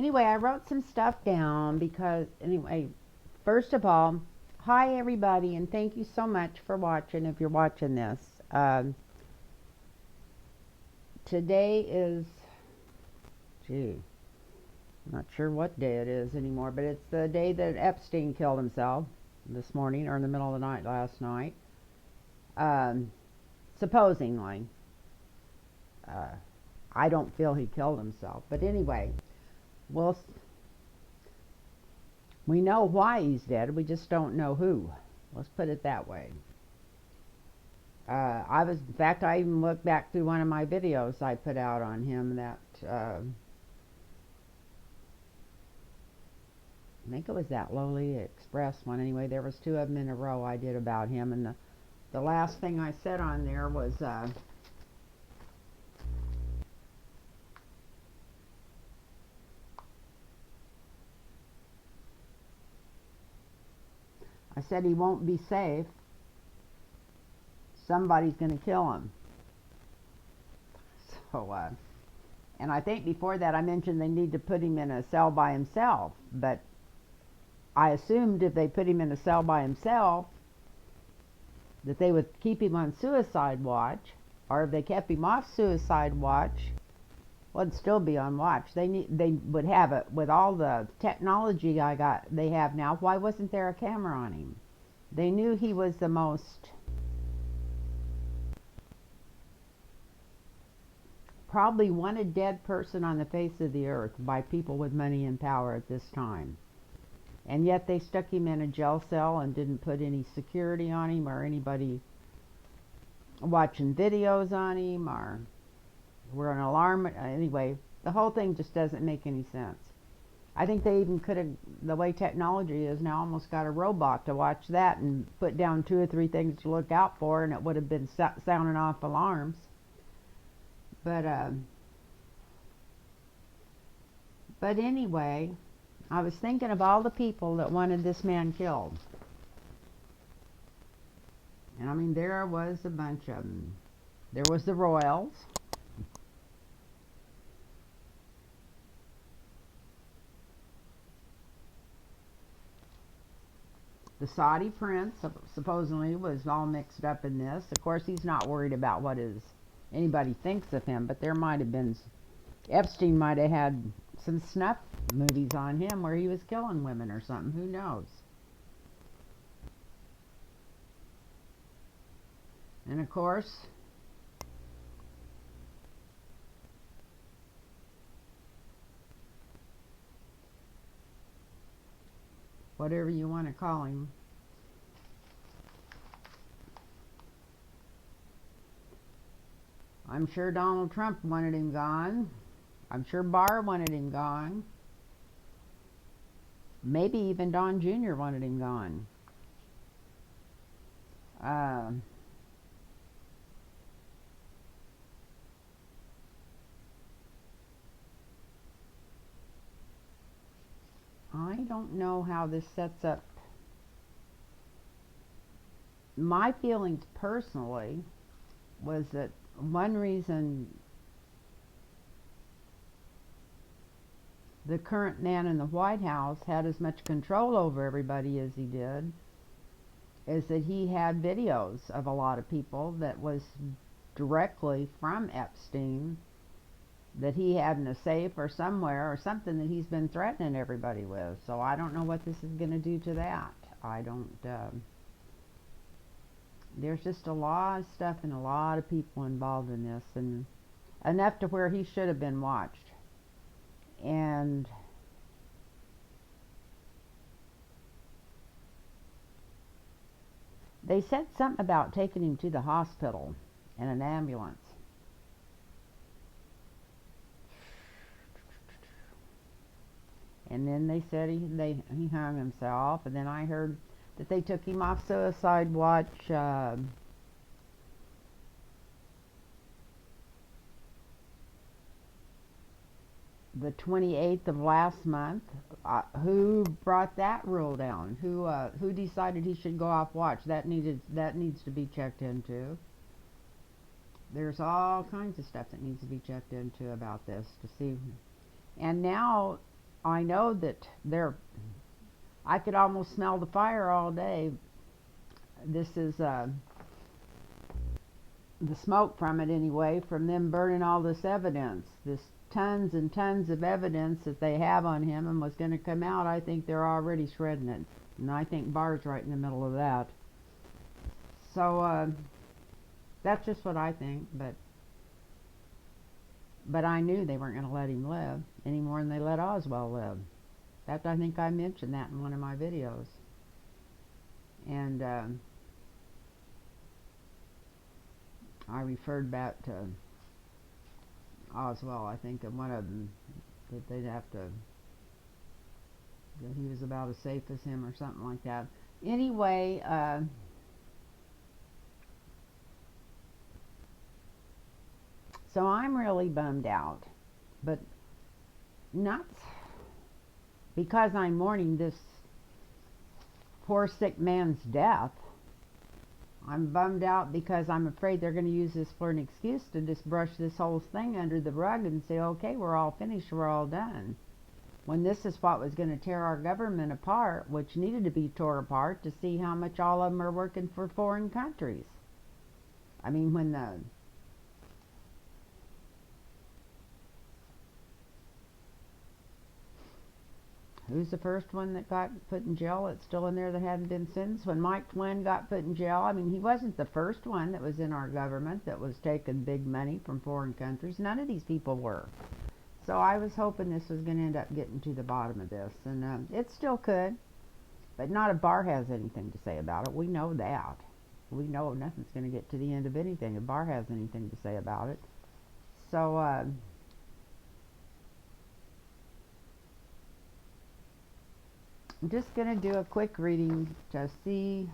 anyway, I wrote some stuff down because, anyway, first of all, hi everybody, and thank you so much for watching if you're watching this. Today is, gee, I'm not sure what day it is anymore, but it's the day that Epstein killed himself this morning or in the middle of the night last night. Supposedly. Uh, I don't feel he killed himself. But anyway, well, we know why he's dead. We just don't know who. Let's put it that way. In fact, I even looked back through one of my videos I put out on him that, I think it was that Lowly Express one. Anyway, there was two of them in a row I did about him. And the last thing I said on there was, I said he won't be safe. Somebody's going to kill him. So, and I think before that I mentioned they need to put him in a cell by himself. But I assumed if they put him in a cell by himself, that they would keep him on suicide watch. Or if they kept him off suicide watch, well, it'd still be on watch. They would have it with all the technology they have now. Why wasn't there a camera on him? They knew he was the most probably wanted dead person on the face of the earth by people with money and power at this time. And yet they stuck him in a jail cell and didn't put any security on him or anybody watching videos on him or were an alarm. Anyway, the whole thing just doesn't make any sense. I think they even could have, the way technology is now, almost got a robot to watch that and put down 2 or 3 things to look out for, and it would have been sounding off alarms. But anyway, I was thinking of all the people that wanted this man killed. And I mean, there was a bunch of them. There was the royals. The Saudi prince supposedly was all mixed up in this. Of course, he's not worried about what anybody thinks of him, but there might have been, Epstein might have had some snuff movies on him where he was killing women or something. Who knows? And of course, whatever you want to call him, I'm sure Donald Trump wanted him gone. I'm sure Barr wanted him gone. Maybe even Don Jr. wanted him gone. I don't know how this sets up. My feelings personally was that one reason the current man in the White House had as much control over everybody as he did is that he had videos of a lot of people that was directly from Epstein that he had in a safe or somewhere or something that he's been threatening everybody with. So I don't know what this is going to do to that. I don't, there's just a lot of stuff and a lot of people involved in this, and enough to where he should have been watched. And they said something about taking him to the hospital in an ambulance. And then they said he hung himself. And then I heard that they took him off suicide watch the 28th of last month. Who brought that rule down? Who decided he should go off watch? That needs to be checked into. There's all kinds of stuff that needs to be checked into about this to see. And now I know that I could almost smell the fire all day. This is the smoke from it anyway, from them burning all this evidence, this tons and tons of evidence that they have on him and was going to come out. I think they're already shredding it, and I think Barr's right in the middle of that. So that's just what I think, but I knew they weren't going to let him live any more than they let Oswald live. That, I think I mentioned that in one of my videos. And I referred back to Oswald, I think, in one of them, that they'd have to, that he was about as safe as him or something like that. Anyway, so I'm really bummed out, but not because I'm mourning this poor sick man's death. I'm bummed out because I'm afraid they're going to use this for an excuse to just brush this whole thing under the rug and say, okay, we're all finished, we're all done. When this is what was going to tear our government apart, which needed to be torn apart to see how much all of them are working for foreign countries. I mean, when the who's the first one that got put in jail that's still in there that hadn't been sentenced? When Mike Flynn got put in jail, I mean, he wasn't the first one that was in our government that was taking big money from foreign countries. None of these people were. So I was hoping this was going to end up getting to the bottom of this. And it still could. But not if Barr has anything to say about it. We know that. We know nothing's going to get to the end of anything if Barr has anything to say about it. So, I'm just going to do a quick reading to see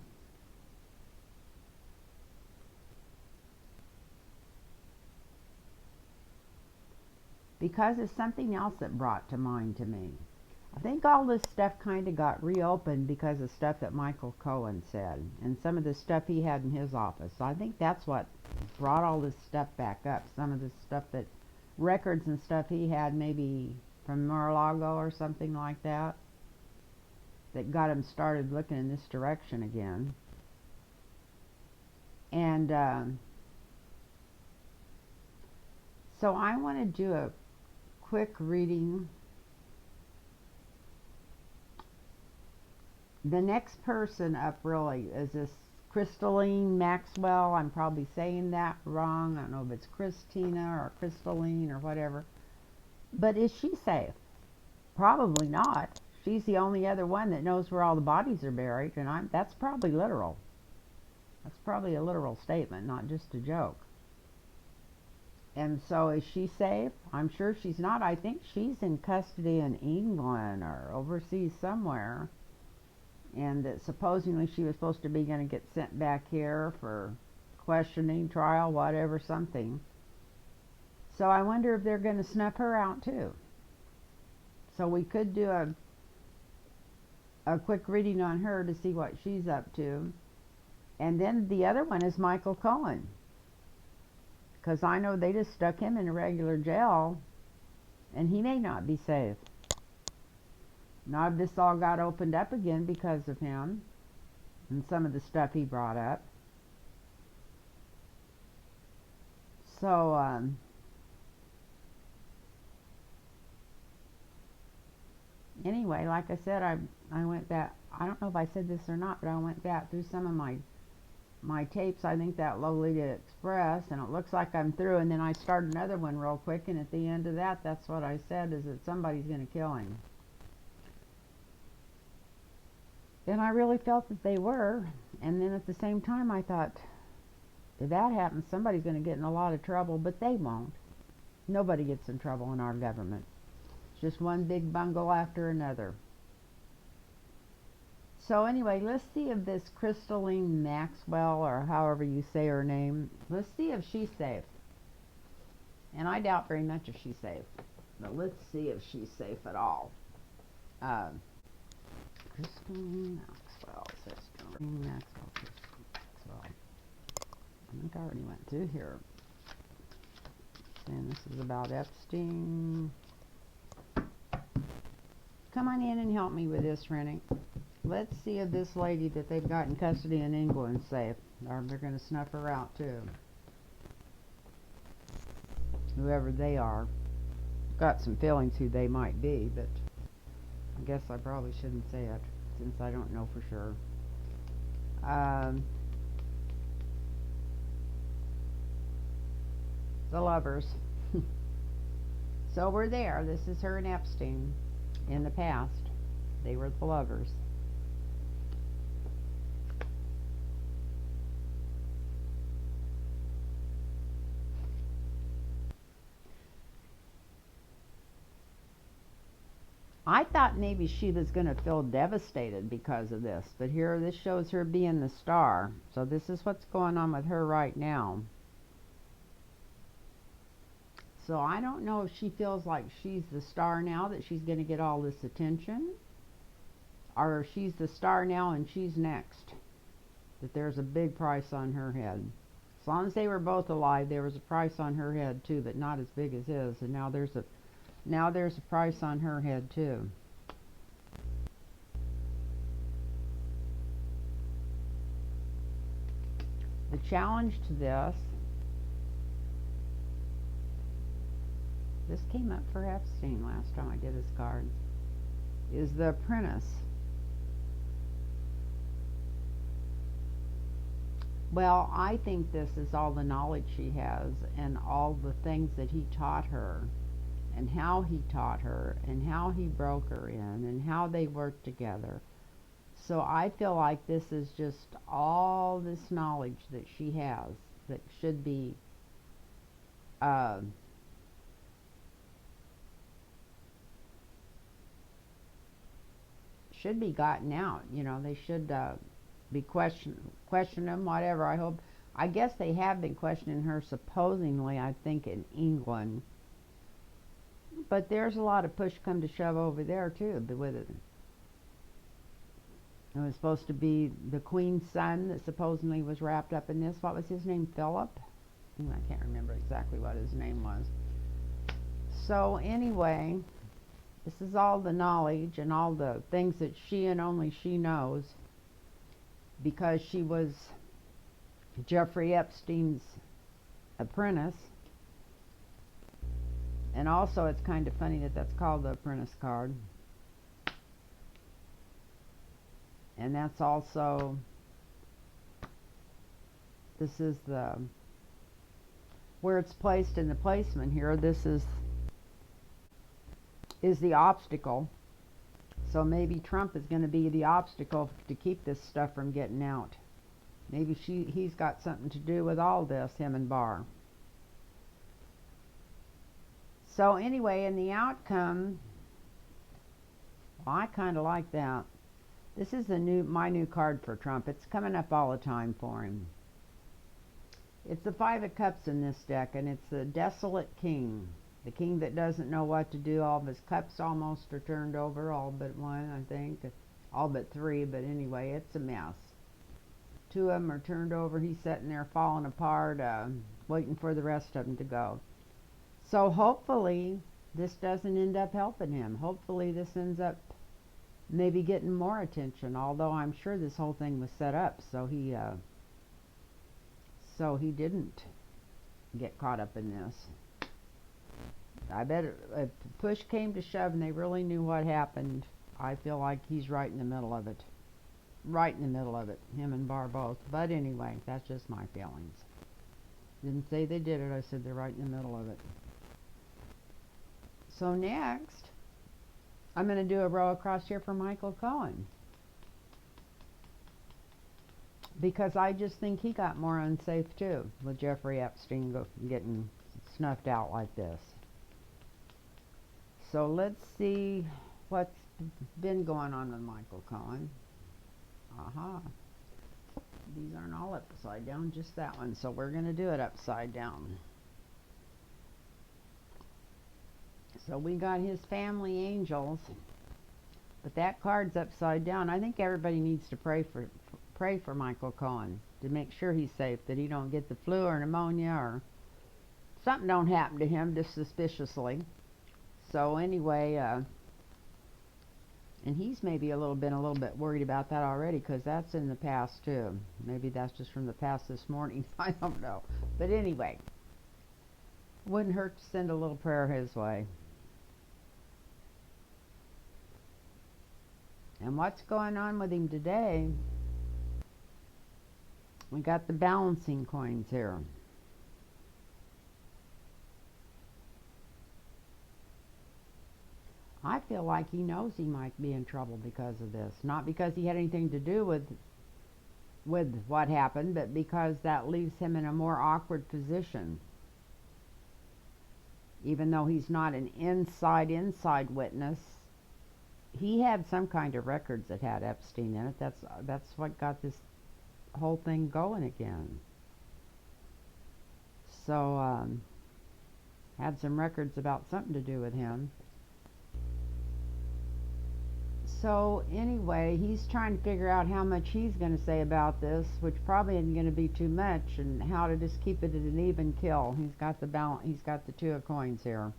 because it's something else that brought to mind to me. I think all this stuff kind of got reopened because of stuff that Michael Cohen said and some of the stuff he had in his office. So I think that's what brought all this stuff back up. Some of the stuff that records and stuff he had maybe from Mar-a-Lago or something like that, that got him started looking in this direction again. And so I want to do a quick reading. The next person up really is this Crystalline Maxwell. I'm probably saying that wrong. I don't know if it's Christina or Crystalline or whatever. But is she safe? Probably not. She's the only other one that knows where all the bodies are buried, and that's probably literal. That's probably a literal statement, not just a joke. And so is she safe? I'm sure she's not. I think she's in custody in England or overseas somewhere. And that supposedly she was supposed to be going to get sent back here for questioning, trial, whatever, something. So I wonder if they're going to snuff her out too. So we could do a quick reading on her to see what she's up to. And then the other one is Michael Cohen. Because I know they just stuck him in a regular jail, and he may not be safe. Now this all got opened up again because of him and some of the stuff he brought up. So, anyway, like I said, I went back, I don't know if I said this or not, but I went back through some of my tapes. I think that Lolita Express, and it looks like I'm through, and then I started another one real quick, and at the end of that, that's what I said, is that somebody's going to kill him. And I really felt that they were, and then at the same time I thought, if that happens, somebody's going to get in a lot of trouble, but they won't. Nobody gets in trouble in our government. It's just one big bungle after another. So anyway, let's see if this Crystalline Maxwell, or however you say her name, let's see if she's safe. And I doubt very much if she's safe. But let's see if she's safe at all. Crystalline Maxwell. Crystalline Maxwell. I think I already went through here. And this is about Epstein. Come on in and help me with this, Rennie. Let's see if this lady that they've got in custody in England's safe. Or they're going to snuff her out too. Whoever they are. Got some feelings who they might be, but I guess I probably shouldn't say it since I don't know for sure. The lovers. So we're there. This is her and Epstein in the past. They were the lovers. I thought maybe she was going to feel devastated because of this, but here this shows her being the star. So this is what's going on with her right now. So I don't know if she feels like she's the star now, that she's going to get all this attention, or she's the star now and she's next, that there's a big price on her head. As long as they were both alive, there was a price on her head too, but not as big as his, and now there's a price on her head too. The challenge to this came up for Epstein last time I did his cards, is the apprentice. Well, I think this is all the knowledge she has and all the things that he taught her and how he taught her and how he broke her in and how they worked together. So I feel like this is just all this knowledge that she has that should be gotten out. You know, they should be question them, whatever. I guess they have been questioning her supposedly, I think, in England. But there's a lot of push come to shove over there too with it. It was supposed to be the Queen's son that supposedly was wrapped up in this. What was his name? Philip? I can't remember exactly what his name was. So anyway, this is all the knowledge and all the things that she and only she knows, because she was Jeffrey Epstein's apprentice. And also it's kind of funny that that's called the apprentice card. And that's also, this is the, where it's placed in the placement here, this is the obstacle. So maybe Trump is going to be the obstacle to keep this stuff from getting out. Maybe he's got something to do with all this, him and Barr. So anyway, in the outcome, well, I kind of like that. This is my new card for Trump. It's coming up all the time for him. It's the Five of Cups in this deck, and it's the desolate king. The king that doesn't know what to do. All of his cups almost are turned over, all but one, I think. All but three, but anyway, it's a mess. Two of them are turned over. He's sitting there falling apart, waiting for the rest of them to go. So hopefully this doesn't end up helping him. Hopefully this ends up maybe getting more attention, although I'm sure this whole thing was set up so he didn't get caught up in this. I bet if push came to shove and they really knew what happened, I feel like he's right in the middle of it. Right in the middle of it, him and Barr both. But anyway, that's just my feelings. Didn't say they did it, I said they're right in the middle of it. So next, I'm going to do a row across here for Michael Cohen, because I just think he got more unsafe too, with Jeffrey Epstein getting snuffed out like this. So let's see what's been going on with Michael Cohen. These aren't all upside down, just that one, so we're going to do it upside down. So we got his family angels, but that card's upside down. I think everybody needs to pray for Michael Cohen to make sure he's safe, that he don't get the flu or pneumonia or something don't happen to him just suspiciously. So anyway, And he's maybe been a little bit worried about that already, because that's in the past too. Maybe that's just from the past this morning. I don't know. But anyway, wouldn't hurt to send a little prayer his way. And what's going on with him today? We got the balancing coins here. I feel like he knows he might be in trouble because of this. Not because he had anything to do with what happened, but because that leaves him in a more awkward position. Even though he's not an inside witness, he had some kind of records that had Epstein in it. That's what got this whole thing going again. So had some records about something to do with him. So anyway, he's trying to figure out how much he's going to say about this, which probably isn't going to be too much, and how to just keep it at an even kill. He's got the balance. He's got the two of coins here.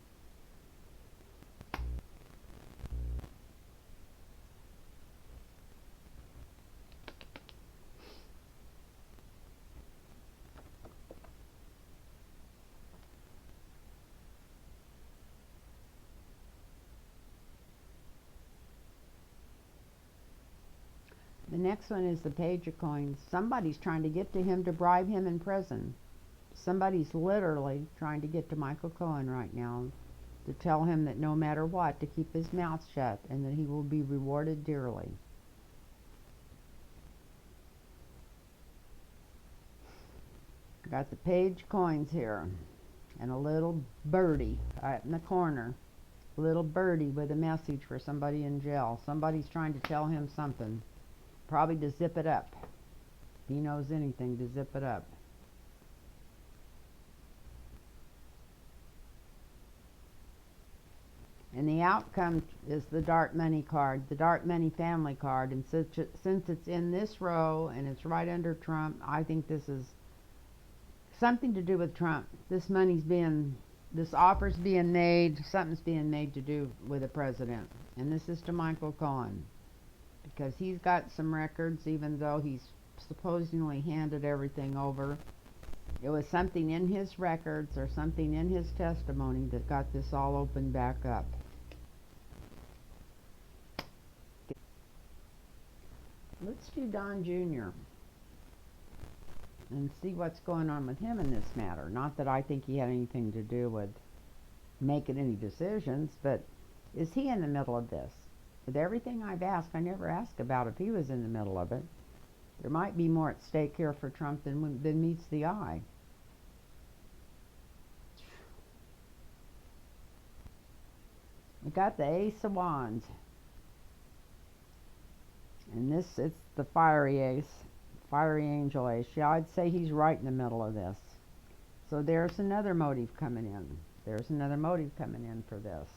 The next one is the page of coins. Somebody's trying to get to him to bribe him in prison. Somebody's literally trying to get to Michael Cohen right now to tell him that no matter what, to keep his mouth shut, and that he will be rewarded dearly. Got the page coins here, and a little birdie right in the corner. A little birdie with a message for somebody in jail. Somebody's trying to tell him something. Probably to zip it up. He knows anything to zip it up. And the outcome is the dark money card, the dark money family card. And since it's in this row and it's right under Trump, I think this is something to do with Trump. This offer's being made, something's being made to do with the president. And this is to Michael Cohen, because he's got some records, even though he's supposedly handed everything over. It was something in his records or something in his testimony that got this all opened back up. Let's do Don Jr. and see what's going on with him in this matter. Not that I think he had anything to do with making any decisions, but is he in the middle of this? With everything I've asked, I never asked about if he was in the middle of it. There might be more at stake here for Trump than meets the eye. We got the Ace of Wands. And it's the fiery ace, fiery angel ace. Yeah, I'd say he's right in the middle of this. So there's another motive coming in. There's another motive coming in for this.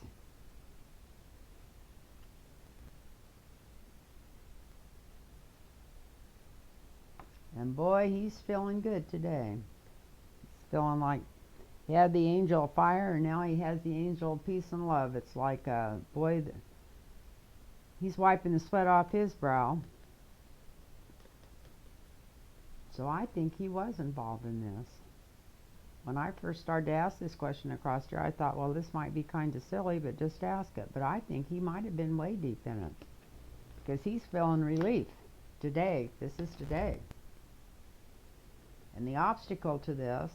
And boy, he's feeling good today. He's feeling like he had the angel of fire, and now he has the angel of peace and love. It's like, boy, he's wiping the sweat off his brow. So I think he was involved in this. When I first started to ask this question across here, I thought, well, this might be kind of silly, but just ask it. But I think he might have been way deep in it, because he's feeling relief today. This is today. And the obstacle to this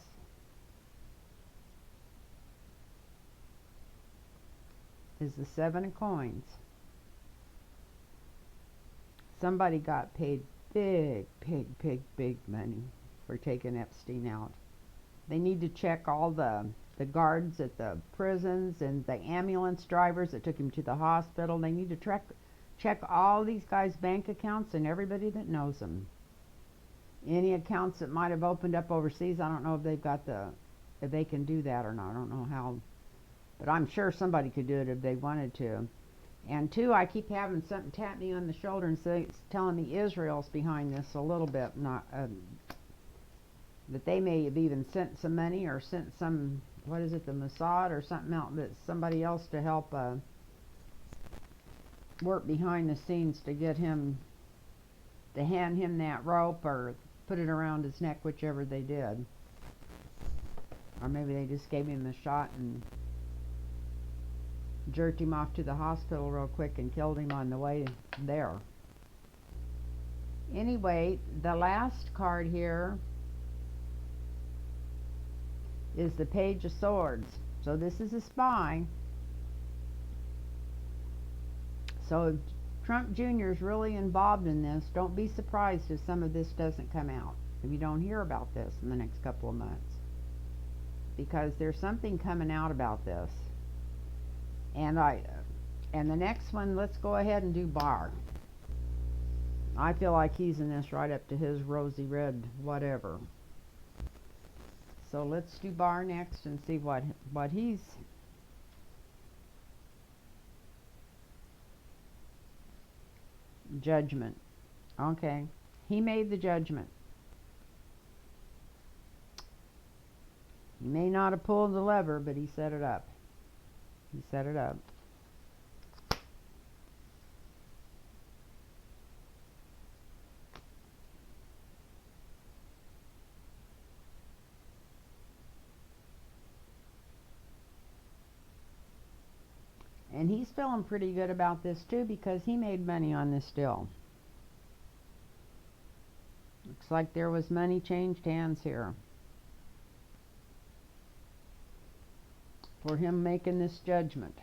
is the Seven of Coins. Somebody got paid big money for taking Epstein out. They need to check all the guards at the prisons and the ambulance drivers that took him to the hospital. They need to check all these guys' bank accounts and everybody that knows them. Any accounts that might have opened up overseas, I don't know if they've got if they can do that or not. I don't know how, but I'm sure somebody could do it if they wanted to. And two, I keep having something tap me on the shoulder and say, it's telling me Israel's behind this a little bit. Not that they may have even sent some money or sent some, what is it, the Mossad or something else, but somebody else to help work behind the scenes to get him to hand him that rope or put it around his neck, whichever they did. Or maybe they just gave him the shot and jerked him off to the hospital real quick and killed him on the way there. Anyway, the last card here is the Page of Swords. So this is a spy. So Trump Jr. is really involved in this. Don't be surprised if some of this doesn't come out, if you don't hear about this in the next couple of months. Because there's something coming out about this. And the next one, let's go ahead and do Barr. I feel like he's in this right up to his rosy red whatever. So let's do Barr next and see what he's. Judgment. Okay. He made the judgment. He may not have pulled the lever, but he set it up. He set it up. And he's feeling pretty good about this too, because he made money on this deal. Looks like there was money changed hands here for him making this judgment.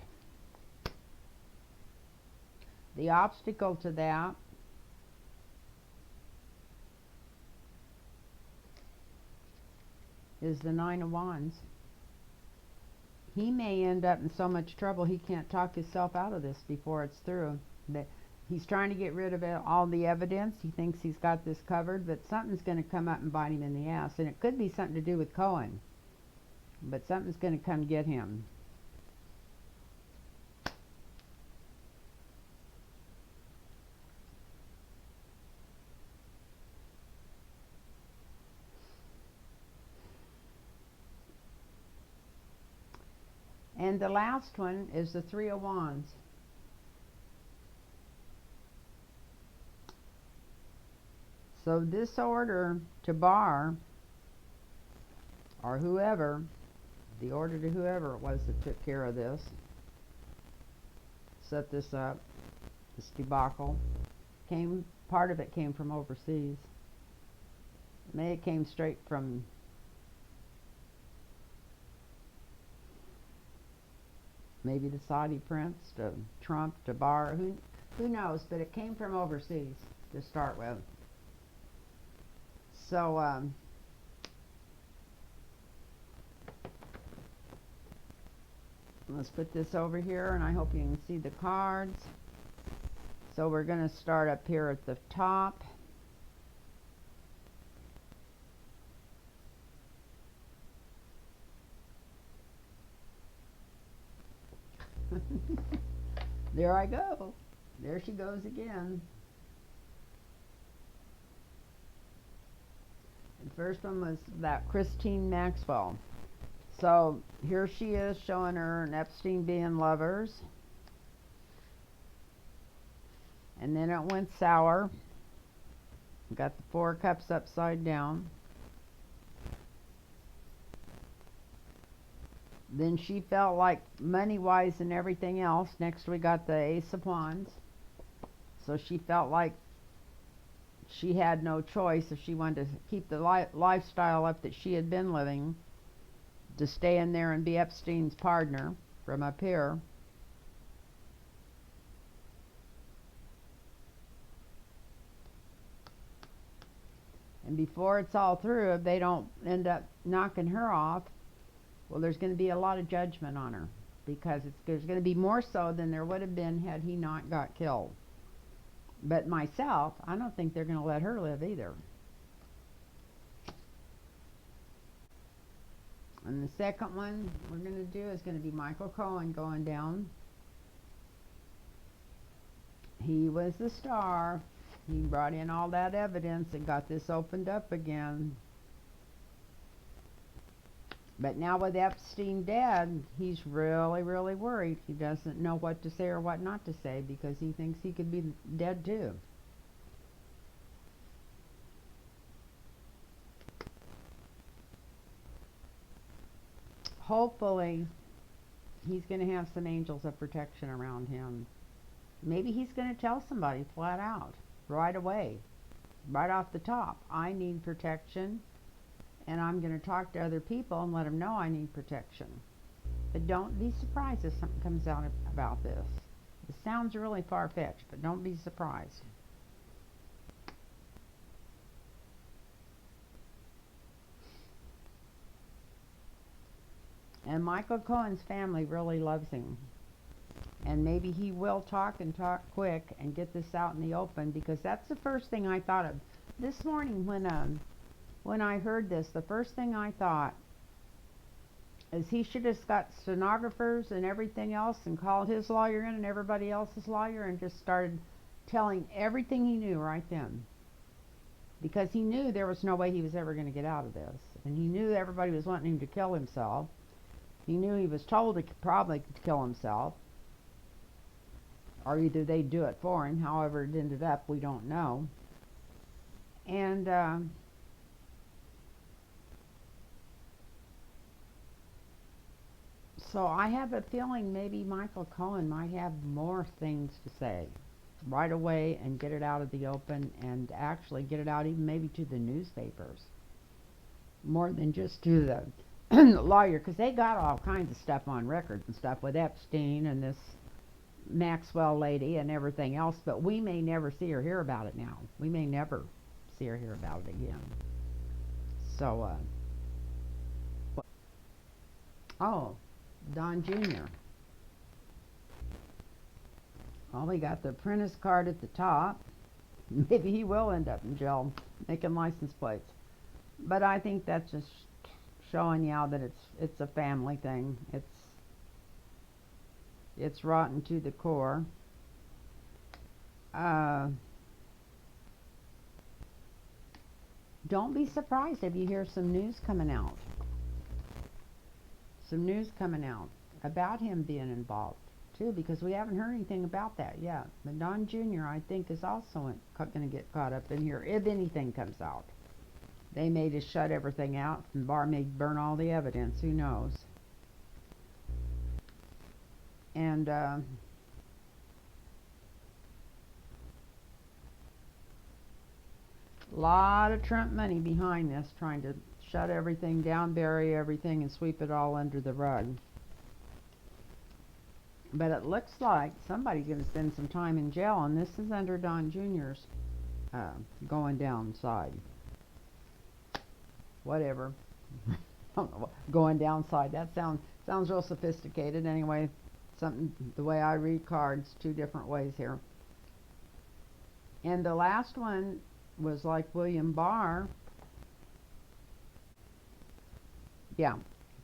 The obstacle to that is the Nine of Wands. He may end up in so much trouble he can't talk himself out of this before it's through. He's trying to get rid of all the evidence. He thinks he's got this covered, but something's going to come up and bite him in the ass. And it could be something to do with Cohen, but something's going to come get him. And the last one is the Three of Wands. So this order to Barr, or whoever, the order to whoever it was that took care of this, set this up, this debacle, part of it came from overseas. Maybe it came straight from maybe the Saudi prince to Trump to Barr, who knows, but it came from overseas to start with. So let's put this over here, and I hope you can see the cards. So we're going to start up here at the top. There I go. There she goes again. The first one was that Christine Maxwell. So here she is showing her and Epstein being lovers. And then it went sour. Got the Four of Cups upside down. Then she felt like money-wise and everything else. Next we got the Ace of Wands. So she felt like she had no choice if she wanted to keep the lifestyle up that she had been living, to stay in there and be Epstein's partner from up here. And before it's all through, if they don't end up knocking her off, well, there's going to be a lot of judgment on her, because there's going to be more so than there would have been had he not got killed. But myself, I don't think they're going to let her live either. And the second one we're going to do is going to be Michael Cohen going down. He was the star. He brought in all that evidence and got this opened up again. But now with Epstein dead, he's really, really worried. He doesn't know what to say or what not to say because he thinks he could be dead too. Hopefully, he's going to have some angels of protection around him. Maybe he's going to tell somebody flat out, right away, right off the top, I need protection, and I'm going to talk to other people and let them know I need protection. But don't be surprised if something comes out about this. It sounds really far-fetched, but don't be surprised. And Michael Cohen's family really loves him. And maybe he will talk and talk quick and get this out in the open, because that's the first thing I thought of this morning when I heard this. The first thing I thought is he should have got stenographers and everything else and called his lawyer in and everybody else's lawyer and just started telling everything he knew right then, because he knew there was no way he was ever going to get out of this, and he knew everybody was wanting him to kill himself. He knew he was told to probably kill himself, or either they'd do it for him. However it ended up, we don't know. And so I have a feeling maybe Michael Cohen might have more things to say right away and get it out of the open, and actually get it out even maybe to the newspapers more than just to the lawyer, because they got all kinds of stuff on record and stuff with Epstein and this Maxwell lady and everything else, but we may never see or hear about it now. We may never see or hear about it again. So, oh, Don Jr. Well, we got the apprentice card at the top. Maybe he will end up in jail making license plates. But I think that's just showing you that it's a family thing. It's rotten to the core. Don't be surprised if you hear some news coming out. Some news coming out about him being involved too, because we haven't heard anything about that yet. But Don Jr., I think, is also going to get caught up in here if anything comes out. They may just shut everything out, and Barr may burn all the evidence. Who knows? And lot of Trump money behind this, trying to shut everything down, bury everything, and sweep it all under the rug. But it looks like somebody's going to spend some time in jail, and this is under Don Jr.'s going down side. Whatever. I don't know. Going downside. That sounds real sophisticated. Anyway, something, the way I read cards, two different ways here. And the last one was like William Barr. Yeah,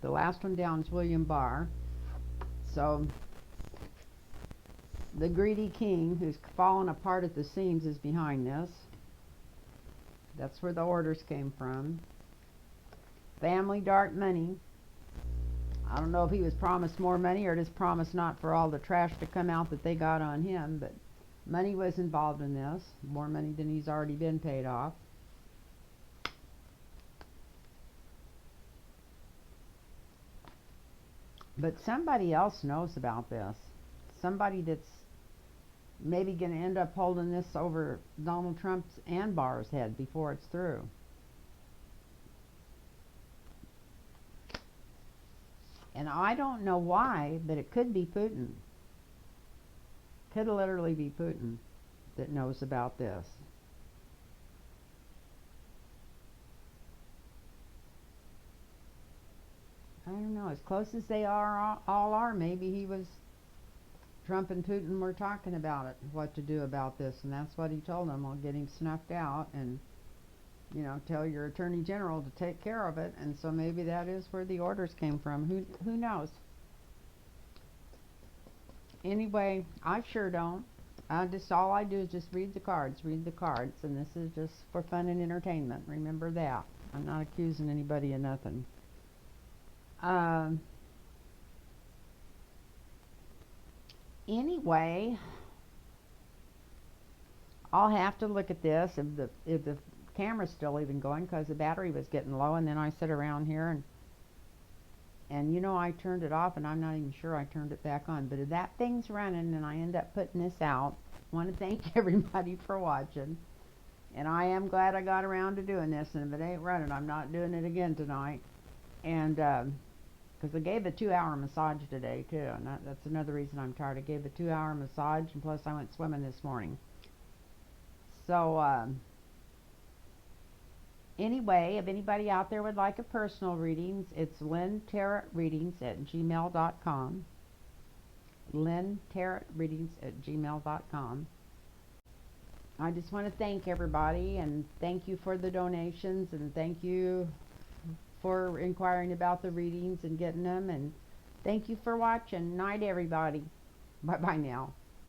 the last one down is William Barr. So the greedy king who's fallen apart at the seams is behind this. That's where the orders came from. Family dark money. I don't know if he was promised more money or just promised not for all the trash to come out that they got on him, but money was involved in this. More money than he's already been paid off. But somebody else knows about this. Somebody that's maybe going to end up holding this over Donald Trump's and Barr's head before it's through. And I don't know why, but it could be Putin. Could literally be Putin that knows about this. I don't know. As close as they all are, maybe he was, Trump and Putin were talking about it, what to do about this, and that's what he told them. I'll get him snuffed out, and tell your attorney general to take care of it. And so maybe that is where the orders came from. Who knows? Anyway, I sure don't. All I do is just read the cards, and this is just for fun and entertainment. Remember that. I'm not accusing anybody of nothing. Um, anyway, I'll have to look at this if the camera's still even going because the battery was getting low, and then I sit around here and you know I turned it off and I'm not even sure I turned it back on. But if that thing's running and I end up putting this out, I want to thank everybody for watching. And I am glad I got around to doing this. And if it ain't running, I'm not doing it again tonight. And because I gave a 2-hour massage today too, and that's another reason I'm tired. I gave a 2-hour massage, and plus I went swimming this morning. So anyway, if anybody out there would like a personal readings, it's lynntarotreadings@gmail.com. lynntarotreadings@gmail.com. I just want to thank everybody and thank you for the donations and thank you for inquiring about the readings and getting them, and thank you for watching. Night everybody. Bye bye now.